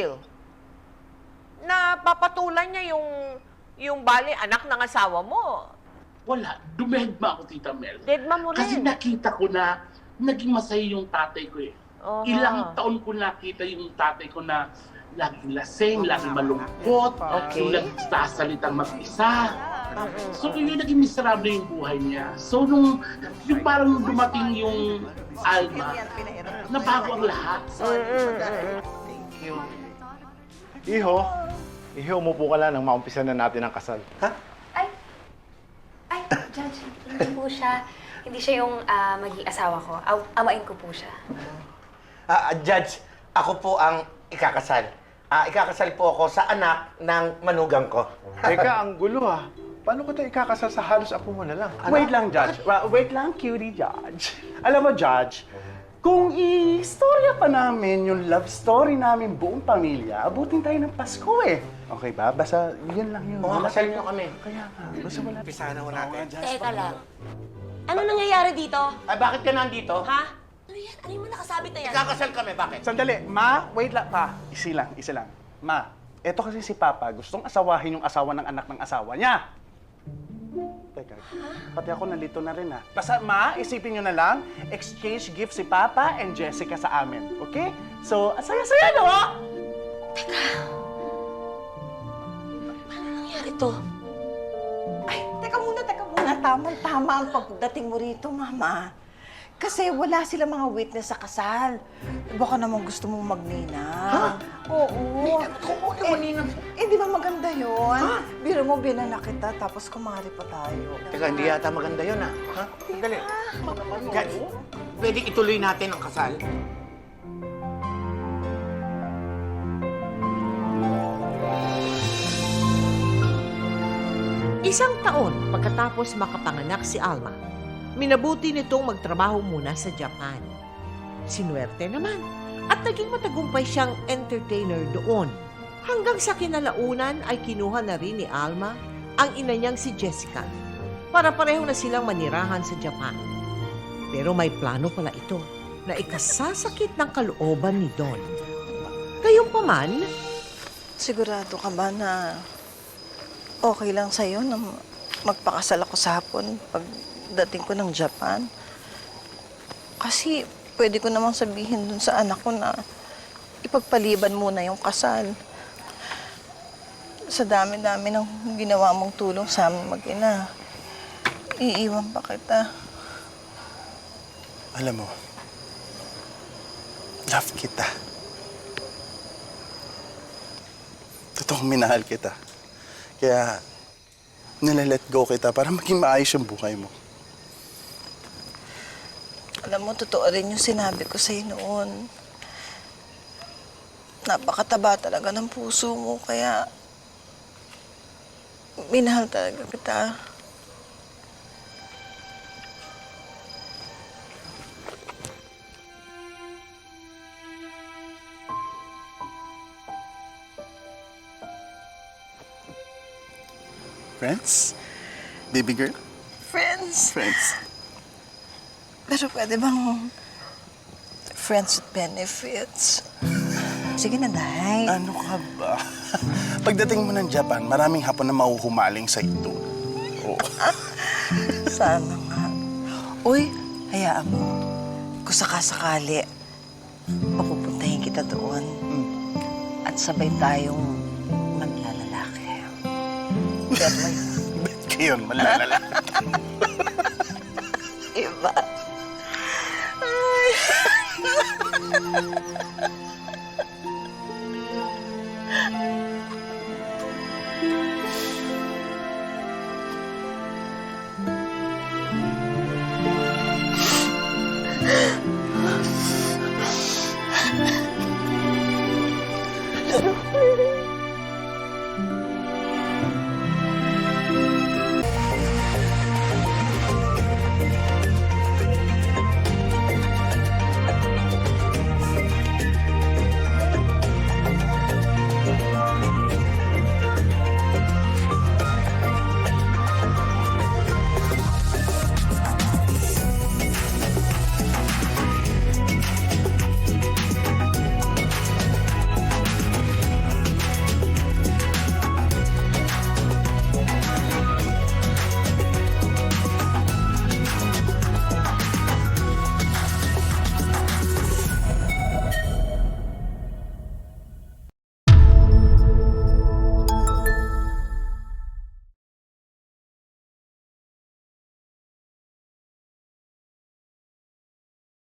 feel na papatulan niya yung bali anak ng asawa mo? Wala. Dumedma ako, Tita Mel. Deadma mo rin. Kasi nakita ko na naging masaya yung tatay ko eh. Oho. Ilang taon ko nakita yung tatay ko na laging lasing, laging malungkot, Okay. yung nagsasalitang mag-isa. So yun naging miserable yung buhay niya. So yung parang dumating yung Alma, nabago ang lahat. Iho, umupo ka lang nang maumpisa na natin ang kasal. Ha? Ay, Judge, hindi po siya. Hindi siya yung maging asawa ko. Amain ko po siya. Judge, ako po ang ikakasal. Ikakasal po ako sa anak ng manugang ko. Teka, ang gulo ha. Paano ko ito ikakasal sa halos apo mo na lang? Wait lang, Judge. Wait lang, cutie, Judge. Alam mo, Judge, kung i-storya pa namin yung love story namin buong pamilya, abutin tayo ng Pasko eh. Okay ba? Basta yun lang yun. Kasal niyo kami. Kaya nga, basta wala. Pisahan na natin. Teka lang. Ano nangyayari dito? Ay, bakit ka nandito? Ha? Ano yan? Ano yung nakasabit na yan? Ikakasal kami, bakit? Sandali, Ma, wait lang pa. Isa lang. Ma, eto kasi si Papa, gustong asawahin yung asawa ng anak ng asawa niya. Teka, pati ako nalito na rin ha. Basta, Ma, isipin nyo na lang, exchange gift si Papa and Jessica sa amin, okay? So, asaya-saya, no? Ano nangyayari to? Ay, teka muna. Tama ang pagdating mo rito, Mama. Kasi wala sila mga witness sa kasal. Baka naman gusto mong magninang. Oo. Di ba maganda yun? Biro mo, binana kita, tapos kumari pa tayo. Teka, hindi yata maganda yun, ha? Sandali. Judge, pwede ituloy natin ang kasal? Isang taon pagkatapos makapanganak si Alma, minabuti nitong magtrabaho muna sa Japan. Sinuwerte naman at naging matagumpay siyang entertainer doon. Hanggang sa kinalaunan ay kinuha na rin ni Alma ang ina niyang si Jessica para pareho na silang manirahan sa Japan. Pero may plano pala ito na ikasasakit ng kalooban ni Don. Gayunpaman, Sigurado ka ba na okay lang sa'yo na magpakasal ako sa hapon pagdating ko ng Japan? Kasi pwede ko namang sabihin dun sa anak ko na ipagpaliban muna yung kasal. Sa dami-dami ng ginawa mong tulong sa aming mag-ina, iiwan pa kita. Alam mo, love kita. Totoong minahal kita. Kaya, nilalet go kita para maging maayos yung buhay mo. Alam mo, totoo rin yung sinabi ko sa'yo noon. Napakataba talaga ng puso mo, kaya minahal talaga kita. Friends? Baby girl? Friends. Friends. Pero pwede bang friends with benefits? Sige na, Day. Ano ka ba? Pagdating mo ng Japan, maraming hapon na mahuhumaling sa ito. Oh. Sana nga. Uy, hayaan mo. Kung sakasakali, papupuntahin kita doon. At sabay tayong manlalalaki. Bet mo yun. Bet ka yun, malalala. Iba. Ay.